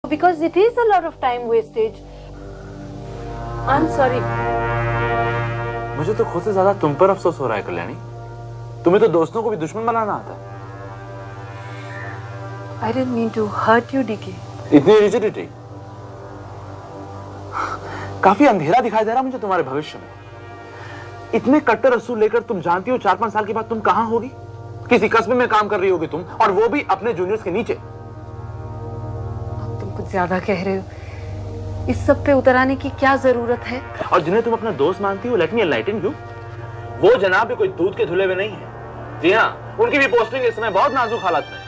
Because it is a lot of time wastage. I'm sorry. मुझे तो खुद से ज्यादा तुम पर अफसोस हो रहा है कल्याणी। तुम्हें तो दोस्तों को भी दुश्मन बनाना आता है। I didn't mean to hurt you, DK. इतनी रिजिडिटी, काफी अंधेरा दिखाई दे रहा मुझे तुम्हारे भविष्य में। इतने कट्टर असूल लेकर तुम जानती हो 4-5 साल के बाद तुम कहां होगी? किसी कस्बे में काम कर रही होगी तुम, और वो भी अपने जूनियर्स के नीचे। तुम कुछ ज्यादा कह रहे हो। इस सब पे उतर आने की क्या जरूरत है? और जिन्हें तुम अपना दोस्त मानती हो, लेट मी एनलाइटन यू, वो जनाब भी कोई दूध के धुले हुए नहीं है। जी हाँ, उनकी भी पोस्टिंग इस समय बहुत नाजुक हालत में।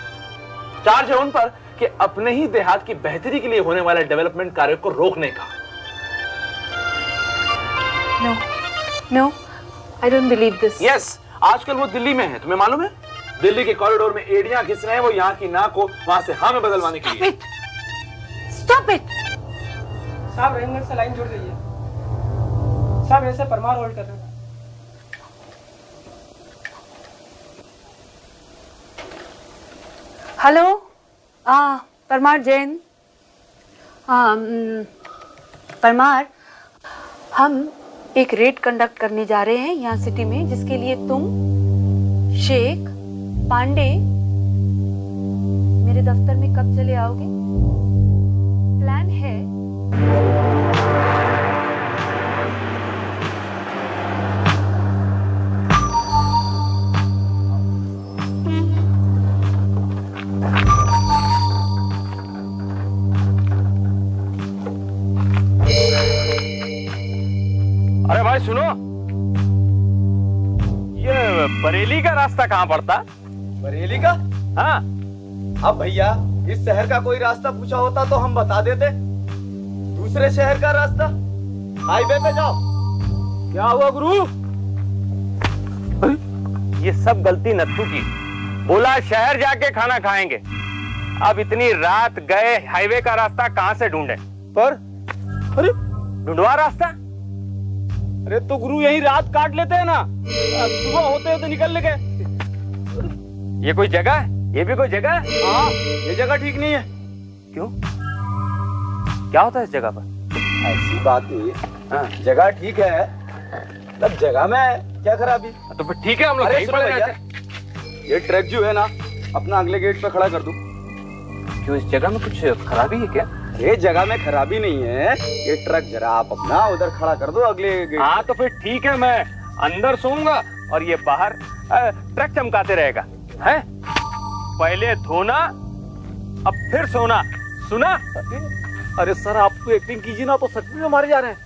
चार्ज है उन पर कि अपने ही देहात की बेहतरी के लिए होने वाले डेवलपमेंट कार्य को रोकने का। No, I don't believe this. Yes, आजकल वो दिल्ली में है, तुम्हें मालूम है? दिल्ली के कॉरिडोर में एड़ियां घिस रहे हैं वो यहाँ की नाक को वहां से हाँ में बदलवाने के लिए। Stop it! साहब रहीमगंज से लाइन जुड़ गई है। साहब ऐसे परमार होल्ड कर रहे हैं। हेलो, परमार जैन। परमार, हम एक रेड कंडक्ट करने जा रहे हैं यहाँ सिटी में, जिसके लिए तुम, शेख, पांडे मेरे दफ्तर में कब चले आओगे? प्लान है अरे भाई सुनो, ये बरेली का रास्ता कहाँ पड़ता? बरेली का? हाँ। अब भैया इस शहर का कोई रास्ता पूछा होता तो हम बता देते। दूसरे शहर का रास्ता, हाईवे पे जाओ। क्या हुआ गुरु? ये सब गलती नत्थू की। बोला शहर जाके खाना खाएंगे। अब इतनी रात गए, हाईवे का रास्ता कहाँ से ढूंढे? पर अरे ढूंढवा रास्ता। अरे तो गुरु यही रात काट लेते हैं ना, सुबह होते हैं तो निकल गए। ये कोई जगह है? ये भी कोई जगह है? हाँ, ये जगह ठीक नहीं है। क्यों? क्या होता है इस जगह पर? ऐसी बात नहीं। हाँ, जगह ठीक है, तब जगह में क्या खराबी? तो फिर ठीक है, हम लोग अरे यहीं सुनो पर भैया, रहते। ये ट्रक जो है ना, अपना अगले गेट पे खड़ा कर दूं। क्यों, इस जगह में कुछ खराबी है क्या? ये जगह में खराबी नहीं है, ये ट्रक जरा आप अपना उधर खड़ा कर दो अगले गेट। हाँ तो फिर ठीक है, मैं अंदर सोऊंगा और ये बाहर ट्रक चमकाते रहेगा। हैं? पहले धोना, अब फिर सोना। सुना? अरे सर, आप तो एक्टिंग कीजिए ना, तो सच में मारे जा रहे हैं।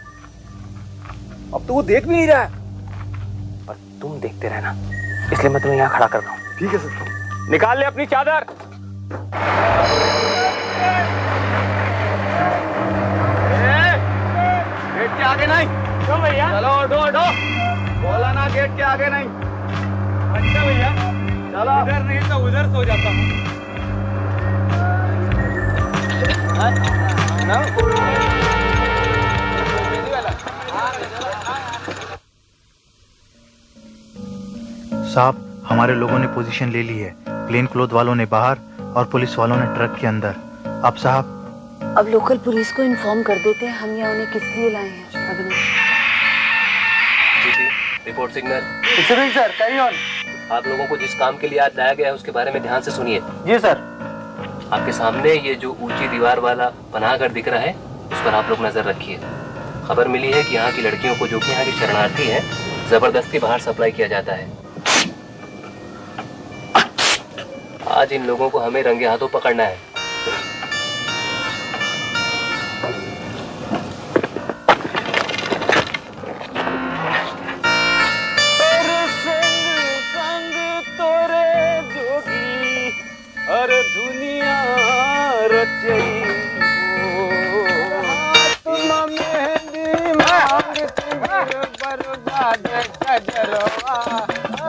अब तो वो देख भी नहीं रहा है। पर तुम देखते रहना, इसलिए मैं तुम्हें यहाँ खड़ा कर रहा हूँ। ठीक है सर। निकाल ले अपनी चादर। गेट के आगे नहीं। क्यों भैया? चलो हटो हटो, बोला ना गेट के आगे नहीं। अच्छा भैया, चलो। इधर नहीं तो उधर सो जाता हूँ। साहब, हमारे लोगों ने पोजीशन ले ली है। प्लेन क्लोथ वालों ने बाहर और पुलिस वालों ने ट्रक के अंदर। अब साहब, अब लोकल पुलिस को इन्फॉर्म कर देते हैं हम यहाँ उन्हें किस लिए लाए हैं। अग्नि, report signal. Sir, carry on. आप लोगों को जिस काम के लिए आज लाया गया है उसके बारे में ध्यान से सुनिए। जी सर। आपके सामने ये जो ऊंची दीवार वाला पनाहगढ़ दिख रहा है, उस पर आप लोग नजर रखिए। खबर मिली है कि यहाँ की लड़कियों को, जो कि यहाँ की शरणार्थी हैं, जबरदस्ती बाहर सप्लाई किया जाता है। आज इन लोगों को हमें रंगे हाथों पकड़ना है।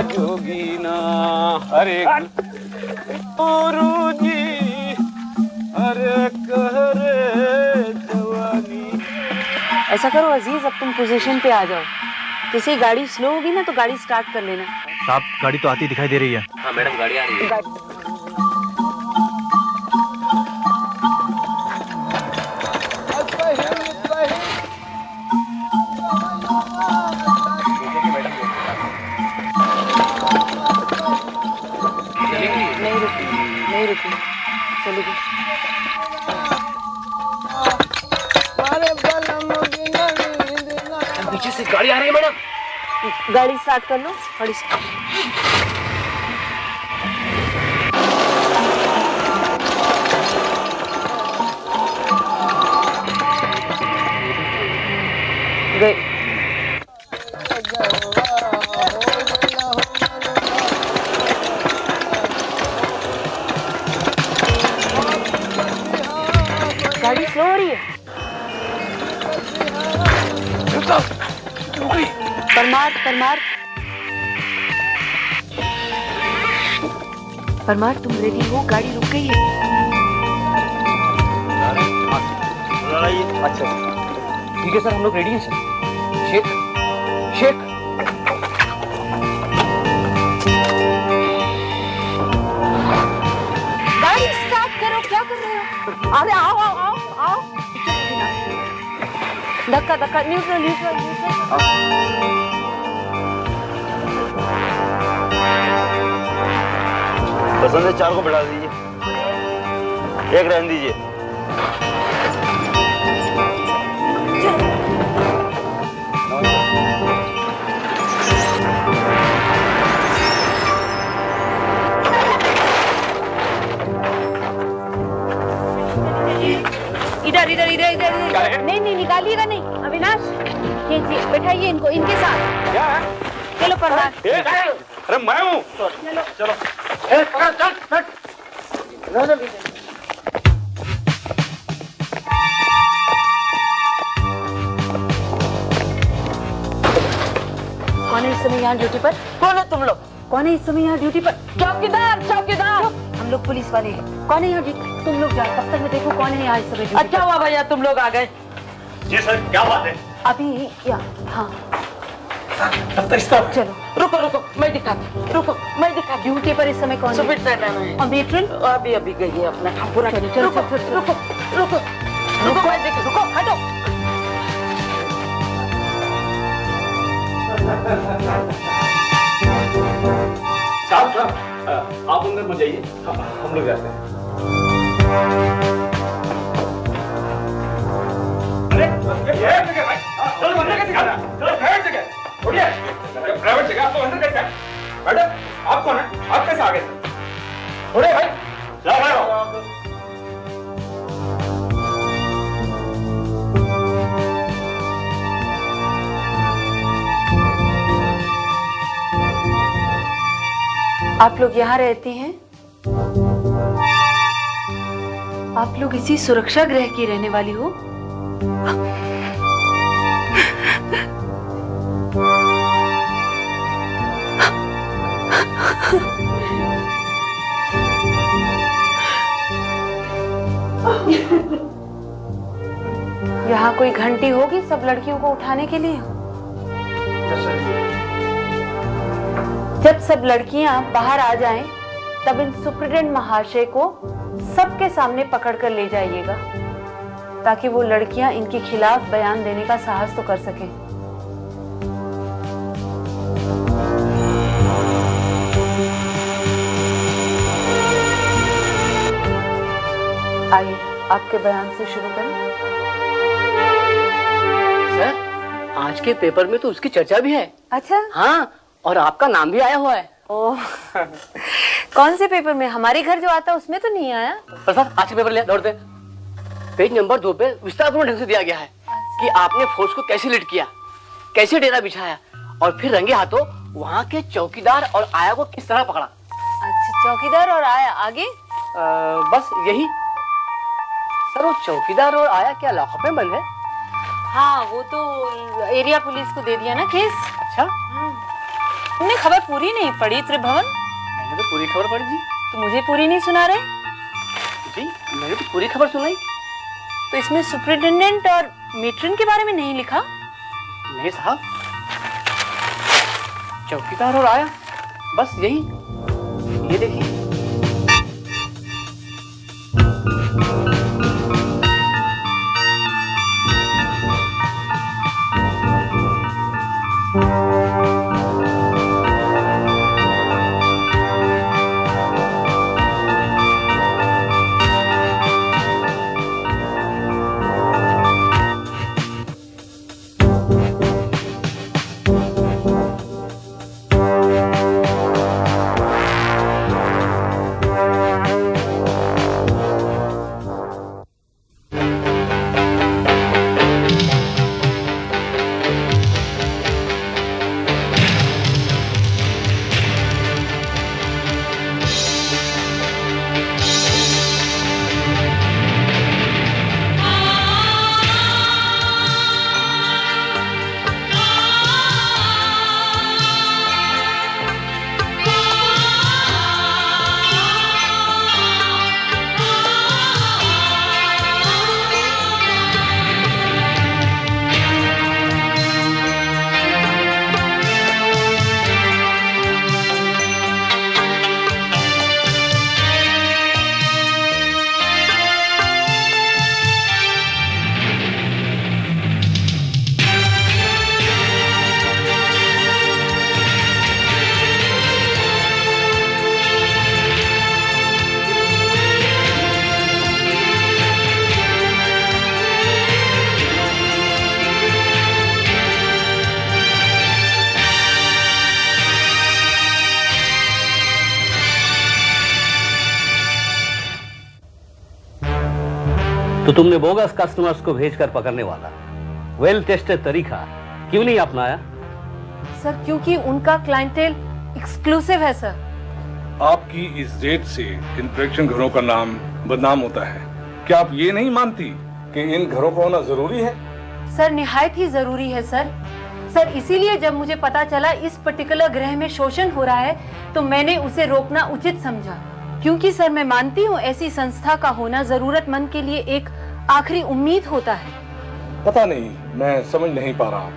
जोगीना अरे गुरु जी, अरे कहरे जवानी। ऐसा करो अजीज, अब तुम पोजीशन पे आ जाओ। जैसे ही गाड़ी स्लो होगी ना तो गाड़ी स्टार्ट कर लेना। साहब गाड़ी तो आती दिखाई दे रही है। हाँ मैडम, गाड़ी आ रही है। गाड़ी आ रही है मैडम। गाड़ी स्टार्ट कर लो। गाड़ी गई। गाड़ी स्लो हो रही है। परमार परमार परमार तुम रेडी हो? गाड़ी रुक गई है। अच्छा ठीक है सर, हम लोग रेडी हैं सर। शेख शेख गाड़ी स्टार्ट करो, क्या कर रहे हो? अरे आओ आओ आओ आओ। धक्का धक्का, न्यूट्रल न्यूट्रल न्यूट्रल। पसंद है 4 को बढ़ा दीजिए, 1 रहने दीजिए। इधर इधर इधर इधर। नहीं नहीं निकालिएगा नहीं। अविनाश ये बैठाइए इनको, इनके साथ। क्या है? चलो परमार। अरे मैं हूँ। चलो कौन है इस समय यहाँ ड्यूटी पर? कौन है तुम लोग? कौन है इस समय यहाँ ड्यूटी पर? चौकीदार चौकीदार। हम लोग पुलिस वाले हैं। कौन है यहाँ ड्यूटी? तुम लोग जाओ, तब तक मैं देखूं कौन है यहाँ इस समय ड्यूटी। अच्छा हुआ भैया तुम लोग आ गए। जी सर, क्या बात है? अभी या हाँ चलो रुको रुको, मैं दिखाती। रुको मैं दिखाती। ड्यूटी पर इस समय कौन है? और मेट्रन अभी अभी गई है अपना काम पूरा। चलो चलो रुको रुको रुको रुको, मैं देखती। रुको हटो। साहब आप अंदर मत जाइए, हम लोग जाते हैं। अरे ये जगह भाई, चलो अंदर कैसे जाना? चलो प्राइवेट जगह, उठिए। प्राइवेट जगह आप तो अंदर कैसे आए? मैडम आप कौन है? आप कैसे आ गए? उठिए भाई, जाओ भाई। आप लोग यहाँ रहती हैं? आप लोग इसी सुरक्षा गृह की रहने वाली हो? यहाँ कोई घंटी होगी सब लड़कियों को उठाने के लिए? जब सब लड़कियां बाहर आ जाएं, तब इन सुप्रिटेंडेंट महाशय को सबके सामने पकड़कर ले जाइएगा, ताकि वो लड़कियां इनके खिलाफ बयान देने का साहस तो कर सकें। आइए आपके बयान से शुरू करें। सर आज के पेपर में तो उसकी चर्चा भी है। अच्छा हाँ, और आपका नाम भी आया हुआ है। ओह कौन से पेपर में? हमारे घर जो आता है उसमें तो नहीं आया। पर सर आज के पेपर ले दौड़ते, पेज नंबर 2 पे विस्तारपूर्ण ढंग से दिया गया है कि आपने फोर्स को कैसे लीड किया, कैसे डेरा बिछाया और फिर रंगे हाथों वहाँ के चौकीदार और आया को किस तरह पकड़ा। अच्छा चौकीदार और आया, आगे? बस यही सर। वो चौकीदार और आया क्या लॉकअप में बंद है? हाँ वो तो एरिया पुलिस को दे दिया ना केस। अच्छा, तुमने खबर पूरी नहीं पढ़ी त्रिभुवन? मैंने तो पूरी खबर पढ़ी जी। तो मुझे पूरी नहीं सुना रहे? जी मैंने तो पूरी खबर सुनाई। तो इसमें सुपरिटेंडेंट और मेट्रन के बारे में नहीं लिखा? नहीं साहब, चौकीदार और आया, बस यही। ये देखिए। तो तुमने बोगस कस्टमर्स को भेजकर पकड़ने वाला वेल टेस्टेड तरीका क्यों नहीं अपनाया? सर क्योंकि उनका क्लाइंटेल एक्सक्लूसिव है सर। आपकी इस रेट से इन प्रेक्षण घरों का नाम बदनाम होता है। क्या आप ये नहीं मानती कि इन घरों का होना जरूरी है? सर निहायत ही जरूरी है सर। सर इसीलिए जब मुझे पता चला इस पर्टिकुलर ग्रह में शोषण हो रहा है तो मैंने उसे रोकना उचित समझा, क्योंकि सर मैं मानती हूँ ऐसी संस्था का होना जरूरतमंद के लिए एक आखिरी उम्मीद होता है। पता नहीं, मैं समझ नहीं पा रहा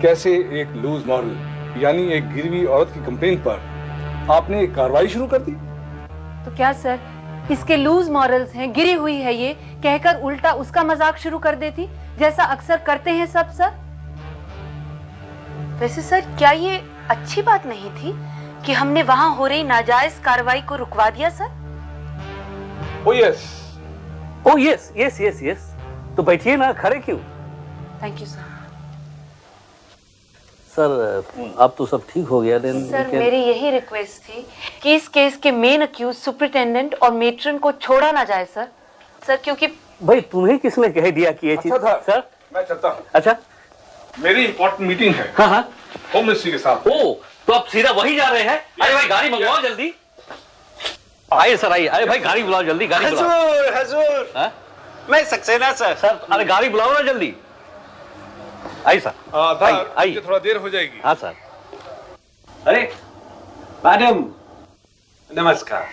कैसे एक लूज मॉरल यानी एक गिरवी औरत की कंप्लेंट पर आपने एक कार्रवाई शुरू कर दी। तो क्या सर इसके लूज मॉरल्स हैं, गिरी हुई है ये कहकर उल्टा उसका मजाक शुरू कर देती जैसा अक्सर करते हैं सब सर। वैसे सर क्या ये अच्छी बात नहीं थी कि हमने वहां हो रही नाजायज कार्रवाई को रुकवा दिया सर? ओ यस, ओ यस यस यस यस। तो बैठिए ना, खड़े क्यों? Thank you sir. सर अब तो सब ठीक हो गया। सर मेरी यही रिक्वेस्ट थी कि इस केस के मेन अक्यूज सुपरिटेंडेंट और मेट्रन को छोड़ा ना जाए सर। सर क्योंकि भाई तुम्हें किसने कह दिया कि ये चीज? सर मैं चलता हूँ। अच्छा, मेरी इंपॉर्टेंट मीटिंग है। हाँ हाँ, होम मिनिस्ट्री के साथ। ओ तो आप सीधा वही जा रहे हैं? अरे भाई गाड़ी मंगवाओ जल्दी। आइए सर आइए। अरे भाई गाड़ी बुलाओ जल्दी, गाड़ी बुलाओ। हजूर हजूर, हाँ? मैं सक्सेना सर। सर अरे गाड़ी बुलाओ ना जल्दी। आइए सर, आइए। थोड़ा देर हो जाएगी। हाँ सर। अरे मैडम नमस्कार।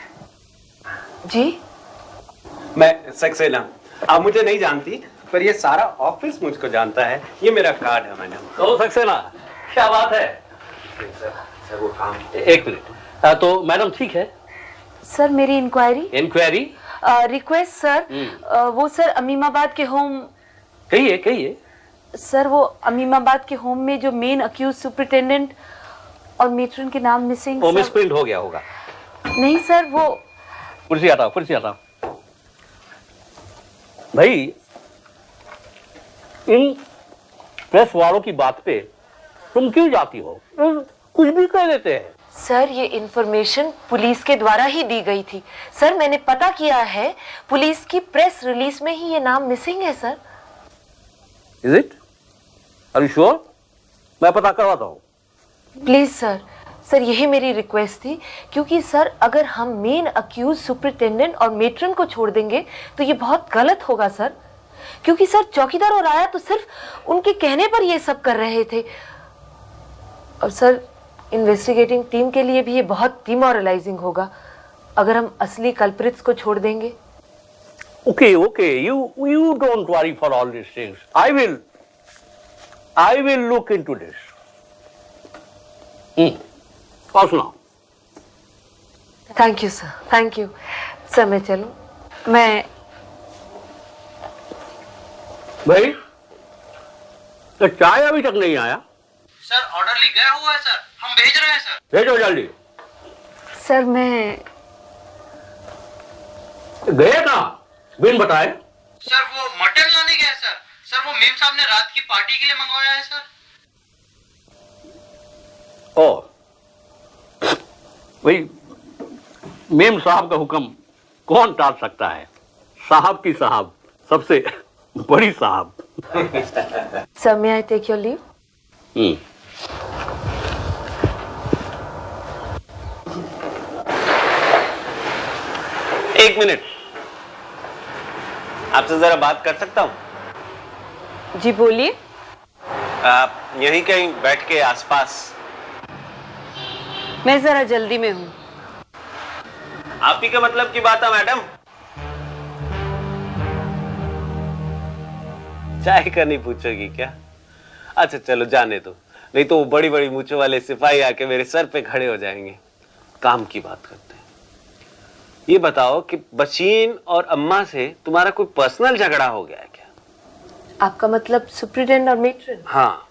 जी मैं सक्सेना, आप मुझे नहीं जानती पर ये सारा ऑफिस मुझको जानता है। ये मेरा कार्ड है मैडम। तो सक्सेना क्या बात है? सर वो काम। एक मिनट। तो मैडम ठीक है? सर मेरी इंक्वायरी रिक्वेस्ट सर, वो सर अमीमाबाद के होम। कहिए कहिए। सर वो अमीमाबाद के होम में जो मेन अक्यूज सुपरिटेंडेंट और मेट्रन के नाम मिसिंग। वो मिसप्रिंट हो गया होगा। नहीं सर वो। कुर्सी हटाओ, कुर्सी हटाओ। भाई इन प्रेस वालों की बात पे तुम क्यों जाती हो? कुछ भी कह देते हैं। सर ये इंफॉर्मेशन पुलिस के द्वारा ही दी गई थी सर। मैंने पता किया है, पुलिस की प्रेस रिलीज में ही ये नाम मिसिंग है sir. Is it? Are you sure? मैं पता करवाता हूँ। प्लीज सर, सर यही मेरी रिक्वेस्ट थी, क्योंकि सर अगर हम मेन अक्यूज सुपरिटेंडेंट और मेट्रन को छोड़ देंगे तो ये बहुत गलत होगा सर, क्योंकि सर चौकीदार और आया तो सिर्फ उनके कहने पर ये सब कर रहे थे। और सर इन्वेस्टिगेटिंग टीम के लिए भी ये बहुत डिमोरलाइजिंग होगा अगर हम असली कल्प्रिट्स को छोड़ देंगे। Okay, okay. You don't worry for all these things. I will look into this. और सुनाओ। Thank you sir, thank you sir. मैं चलूं? मैं भाई तो चाय अभी तक नहीं आया? सर ऑर्डरली गया हुआ है सर, हम भेज रहे हैं सर। भेजो जल्दी। सर मैं गए कहाँ बिन बताए? सर वो मटन लाने गए सर। सर वो मेम साहब ने रात की पार्टी के लिए मंगवाया है सर। ओ भाई मेम साहब का हुक्म कौन टाल सकता है? साहब की साहब सबसे बड़ी साहब। Sir may I take your leave? एक मिनट, आपसे जरा बात कर सकता हूँ? जी बोलिए। आप यहीं कहीं बैठ के आसपास। मैं जरा जल्दी में हूँ। आप ही के मतलब की बात है मैडम। चाय का नहीं पूछोगी क्या? अच्छा चलो जाने दो, नहीं तो वो बड़ी बड़ी मूंछों वाले सिपाही आके मेरे सर पे खड़े हो जाएंगे। काम की बात करते हैं। ये बताओ कि बशीन और अम्मा से तुम्हारा कोई पर्सनल झगड़ा हो गया है क्या? आपका मतलब सुपरिटेंडेंट और मेट्रन? हाँ।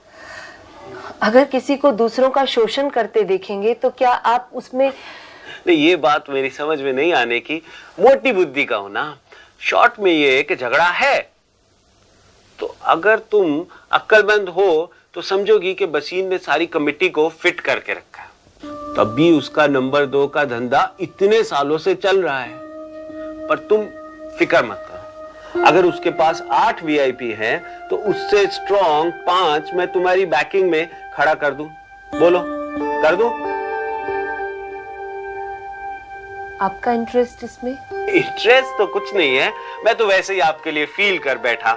अगर किसी को दूसरों का शोषण करते देखेंगे तो क्या आप उसमें? नहीं, ये बात मेरी समझ में नहीं आने की मोटी बुद्धि का हो ना। शॉर्ट में ये कि झगड़ा है, तो अगर तुम अक्लमंद हो तो समझोगी कि बशीन ने सारी कमेटी को फिट करके रखा है। तब भी उसका नंबर 2 का धंधा इतने सालों से चल रहा है। पर तुम फिक्र मत करो, अगर उसके पास 8 वीआईपी हैं, तो उससे स्ट्रॉन्ग 5 मैं तुम्हारी बैकिंग में खड़ा कर दूं। बोलो, कर दूं? आपका इंटरेस्ट इसमें? इंटरेस्ट तो कुछ नहीं है, मैं तो वैसे ही आपके लिए फील कर बैठा।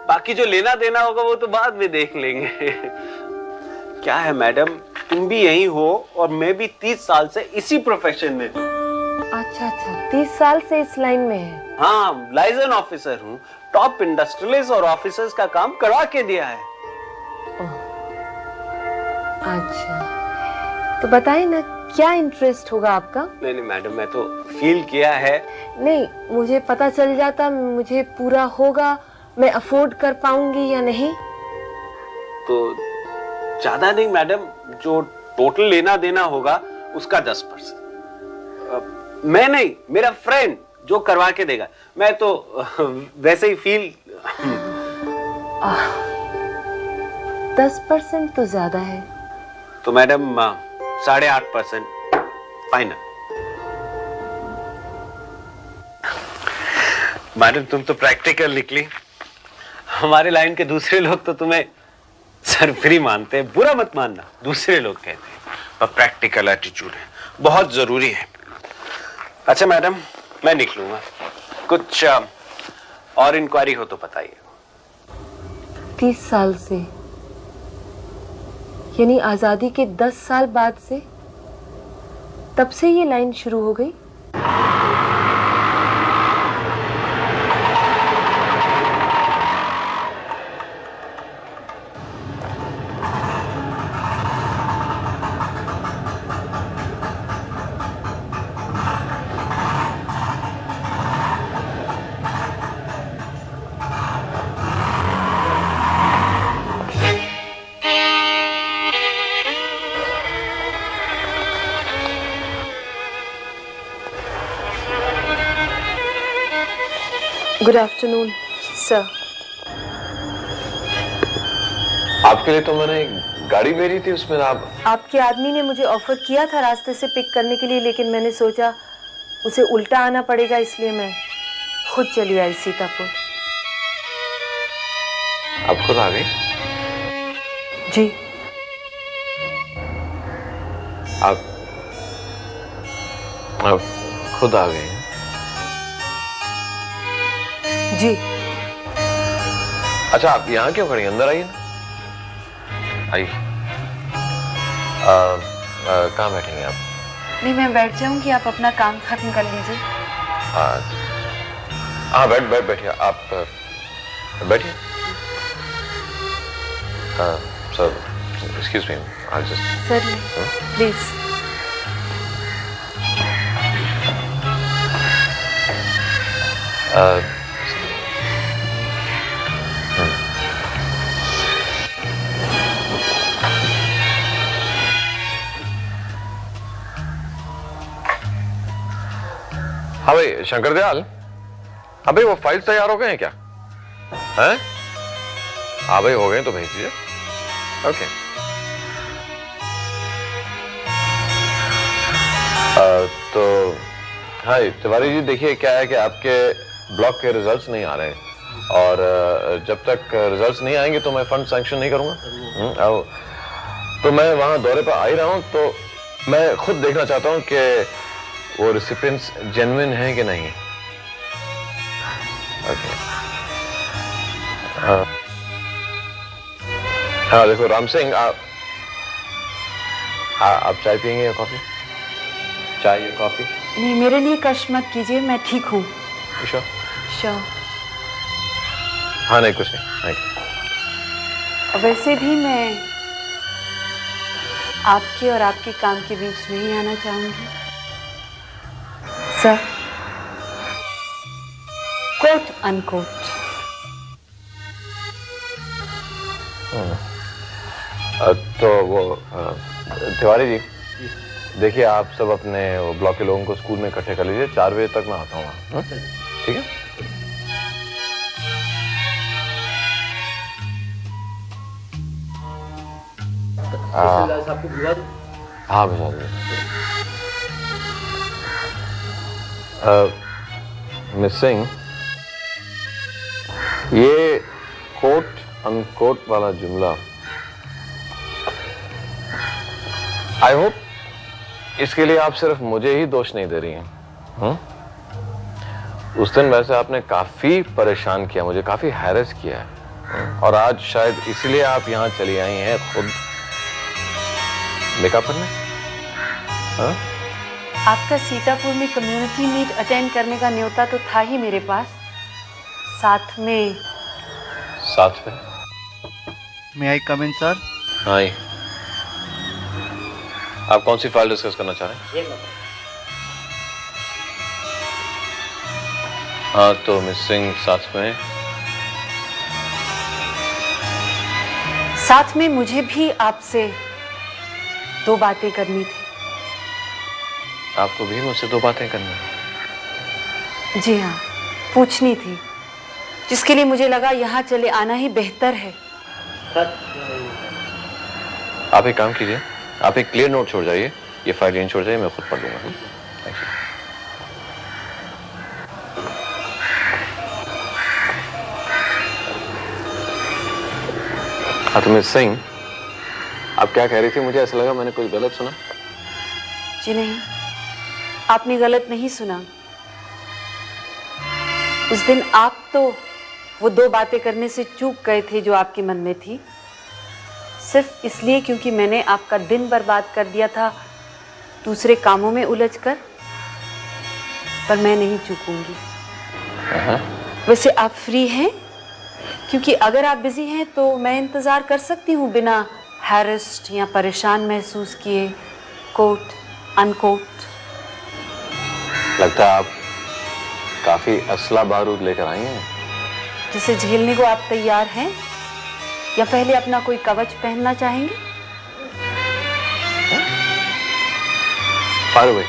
बाकी जो लेना देना होगा वो तो बाद में देख लेंगे। क्या है मैडम, तुम भी यही हो और मैं भी 30 साल से इसी प्रोफेशन में हूँ। अच्छा अच्छा, 30 साल से इस लाइन में है? हाँ, लाइजन ऑफिसर हूँ। टॉप इंडस्ट्रियलिस्ट और ऑफिसर्स का काम करवा के दिया है। अच्छा, तो बताइए ना, क्या इंटरेस्ट होगा आपका? नहीं मैडम, मैं तो फील किया है। नहीं, मुझे पता चल जाता, मुझे पूरा होगा, मैं अफोर्ड कर पाऊंगी या नहीं? तो ज्यादा नहीं मैडम, जो टोटल लेना देना होगा उसका 10%। मैं नहीं, मेरा फ्रेंड जो करवा के देगा। मैं तो वैसे ही फील। 10% तो ज्यादा है। तो मैडम 8.5% फाइनल। मैडम तुम तो प्रैक्टिकल निकली। हमारे लाइन के दूसरे लोग तो तुम्हें सरफरी मानते हैं। बुरा मत मानना, दूसरे लोग कहते हैं, और प्रैक्टिकल एटीट्यूड है, बहुत जरूरी है। अच्छा मैडम, मैं निकलूंगा। कुछ और इंक्वायरी हो तो बताइए। 30 साल से, यानी आजादी के 10 साल बाद से, तब से ये लाइन शुरू हो गई? Good afternoon sir. आपके लिए तो मैंने एक गाड़ी भेजी थी, उसमें आपके आदमी ने मुझे ऑफर किया था रास्ते से पिक करने के लिए, लेकिन मैंने सोचा उसे उल्टा आना पड़ेगा, इसलिए मैं खुद चली आई सीतापुर। आप खुद आ गई? जी। आप खुद आ गए? जी। अच्छा, आप यहाँ क्यों खड़ी? अंदर आइए ना, आइए। कहाँ बैठेंगे आप? नहीं, मैं बैठ जाऊंगी, आप अपना काम खत्म कर लीजिए। हाँ, बैठिए आप, बैठिए। Sir, excuse me, I'll just... Certainly, please. हाँ भाई शंकर दयाल, अबे वो फाइल्स तैयार हो गए हैं क्या? हैं? हाँ भाई हो गए तो भेज दीजिए। ओके। तो हाँ तिवारी जी, देखिए क्या है कि आपके ब्लॉक के रिजल्ट्स नहीं आ रहे, और जब तक रिजल्ट्स नहीं आएंगे तो मैं फंड सैंक्शन नहीं करूंगा। तो मैं वहां दौरे पर आ ही रहा हूं, तो मैं खुद देखना चाहता हूं कि वो रेसिपिएंट्स जेन्युइन हैं कि नहीं। ओके। हाँ देखो राम सिंह, आप चाय पियेंगे या कॉफी? चाय या कॉफी? नहीं, मेरे लिए कष्ट मत कीजिए, मैं ठीक हूँ। श्योर? श्योर। हाँ नहीं कुछ नहीं। वैसे भी मैं आपके और आपके काम के बीच में ही आना चाहूंगी सर, कोट अनकोट। तो वो तिवारी जी, देखिए आप सब अपने वो ब्लॉक के लोगों को स्कूल में इकट्ठे कर लीजिए, 4 बजे तक मैं आता हूँ। ठीक है? आपको बुला दूं? हाँ बुला दीजिए। मिस सिंह, ये कोट अनकोट वाला जुमला, आई होप इसके लिए आप सिर्फ मुझे ही दोष नहीं दे रही हैं। उस दिन वैसे आपने काफी परेशान किया, मुझे काफी हैरेस किया है, और आज शायद इसलिए आप यहां चली आई हैं खुद मेकअप करने। हाँ? आपका सीतापुर में कम्युनिटी मीट अटेंड करने का न्योता तो था ही मेरे पास, साथ में मे आई कम इन सर? हाँ, आप कौन सी फाइल डिस्कस करना चाह रहे हैं? हाँ, तो मिस सिंह साथ में मुझे भी आपसे 2 बातें करनी थी। आपको भी मुझसे 2 बातें करनी है? जी हाँ, पूछनी थी, जिसके लिए मुझे लगा यहाँ चले आना ही बेहतर है। आप एक काम कीजिए, आप एक क्लियर नोट छोड़ जाइए, ये फाइल यहीं छोड़ जाइए, मैं खुद पढ़ लूंगा। Thank you. हाँ, तो मिस सिंह, आप क्या कह रही थी? मुझे ऐसा लगा मैंने कुछ गलत सुना। जी नहीं, आपने गलत नहीं सुना। उस दिन आप तो वो 2 बातें करने से चूक गए थे जो आपके मन में थी, सिर्फ इसलिए क्योंकि मैंने आपका दिन बर्बाद कर दिया था दूसरे कामों में उलझकर। पर मैं नहीं चूकूंगी। वैसे आप फ्री हैं? क्योंकि अगर आप बिजी हैं तो मैं इंतजार कर सकती हूँ बिना हैरेस्ड या परेशान महसूस किए। Quote unquote. लगता है आप काफी असला बारूद लेकर आई हैं। जिसे झेलने को आप तैयार हैं, या पहले अपना कोई कवच पहनना चाहेंगे? फायर अवे,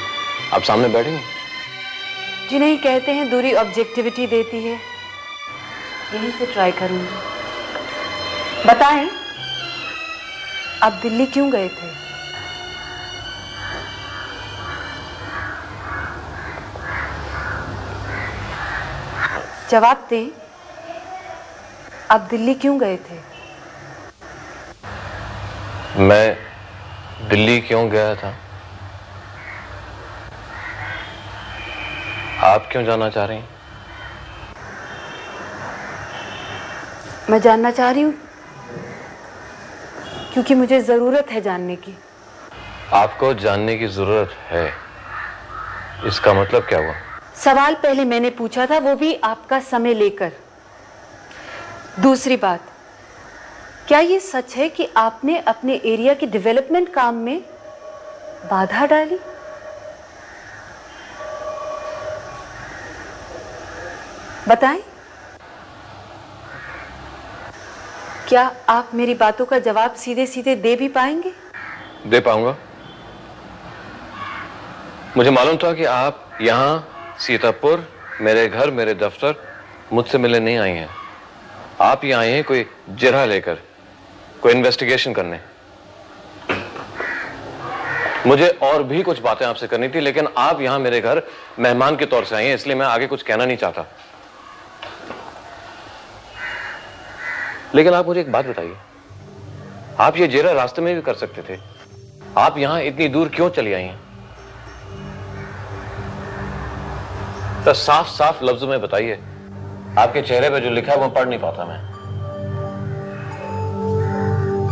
आप सामने बैठेंगे? जी नहीं, कहते हैं दूरी ऑब्जेक्टिविटी देती है, यहीं से ट्राई करूंगी। बताएं, आप दिल्ली क्यों गए थे? जवाब दें, आप दिल्ली क्यों गए थे? मैं दिल्ली क्यों गया था? आप क्यों जानना चाह रही हैं? मैं जानना चाह रही हूं क्योंकि मुझे जरूरत है जानने की। आपको जानने की जरूरत है, इसका मतलब क्या हुआ? सवाल पहले मैंने पूछा था, वो भी आपका समय लेकर। दूसरी बात, क्या ये सच है कि आपने अपने एरिया के डेवलपमेंट काम में बाधा डाली? बताएं, क्या आप मेरी बातों का जवाब सीधे सीधे दे भी पाएंगे? दे पाऊंगा। मुझे मालूम था कि आप यहां सीतापुर, मेरे घर, मेरे दफ्तर मुझसे मिलने नहीं आई हैं। आप यहाँ आए हैं कोई जिरह लेकर, कोई इन्वेस्टिगेशन करने। मुझे और भी कुछ बातें आपसे करनी थी, लेकिन आप यहाँ मेरे घर मेहमान के तौर से आए हैं, इसलिए मैं आगे कुछ कहना नहीं चाहता। लेकिन आप मुझे एक बात बताइए, आप ये जिरह रास्ते में भी कर सकते थे, आप यहाँ इतनी दूर क्यों चली आई हैं? तो साफ साफ लफ्जों में बताइए। आपके चेहरे पे जो लिखा है वो पढ़ नहीं पाता मैं।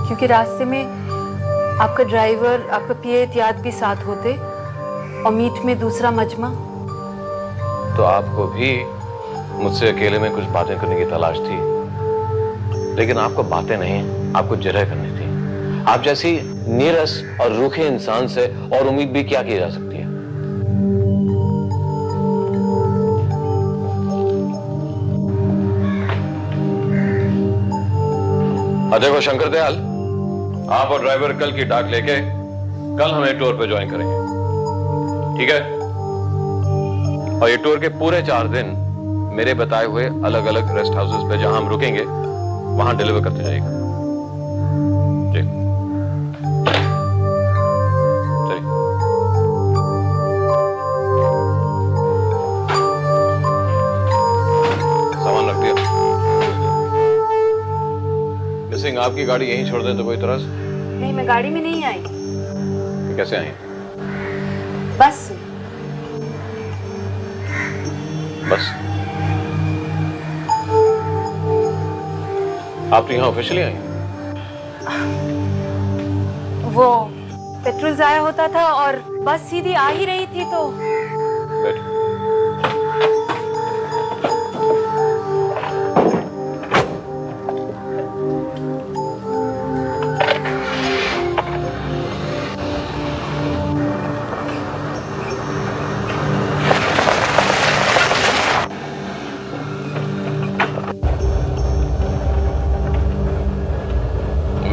क्योंकि रास्ते में आपका ड्राइवर, आपका पीए एहतियात भी साथ होते, और मीट में दूसरा मजमा। तो आपको भी मुझसे अकेले में कुछ बातें करने की तलाश थी, लेकिन आपको बातें नहीं, आपको जिरह करनी थी। आप जैसी नीरस और रूखे इंसान से और उम्मीद भी क्या की जा सकती है? देखो शंकर दयाल, आप और ड्राइवर कल की डाक लेके कल हमें टूर पे ज्वाइन करेंगे, ठीक है? और ये टूर के पूरे 4 दिन मेरे बताए हुए अलग अलग रेस्ट हाउसेस पे जहां हम रुकेंगे वहां डिलीवर करते जाएगा। ठीक, चलिए। सामान रख दिया। सिंह आपकी गाड़ी यहीं छोड़ दें तो कोई तरस? नहीं, मैं गाड़ी में नहीं आई। कैसे आई? बस बस। आप तो यहाँ ऑफिशियली आई? वो पेट्रोल जाया होता था और बस सीधी आ ही रही थी तो। बैठ।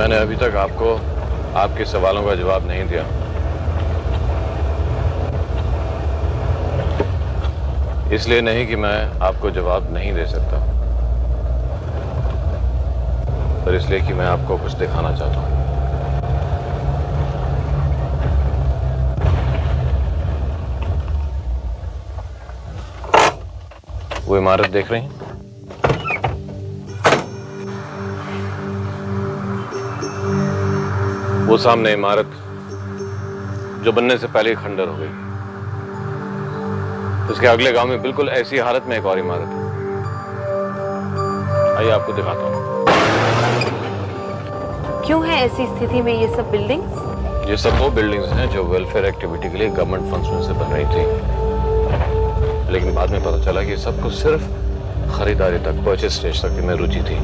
मैंने अभी तक आपको आपके सवालों का जवाब नहीं दिया। इसलिए नहीं कि मैं आपको जवाब नहीं दे सकता, पर इसलिए कि मैं आपको कुछ दिखाना चाहता हूं। वो इमारत देख रही हैं? वो सामने इमारत जो बनने से पहले खंडर हो गई, उसके अगले गांव में बिल्कुल ऐसी हालत में एक और इमारत है। आइए आपको दिखाता हूं। क्यों है ऐसी स्थिति में ये सब बिल्डिंग्स? ये सब वो बिल्डिंग्स हैं जो वेलफेयर एक्टिविटी के लिए गवर्नमेंट फंड्स में से बन रही थी, लेकिन बाद में पता चला कि सबको सिर्फ खरीदारी तक, परचेज स्टेज तक में रुचि थी।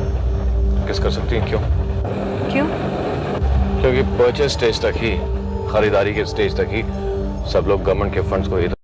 किस कर सकती हैं क्यों? क्यों? क्योंकि परचेज स्टेज तक ही, खरीदारी के स्टेज तक ही सब लोग गवर्नमेंट के फंड्स को इधर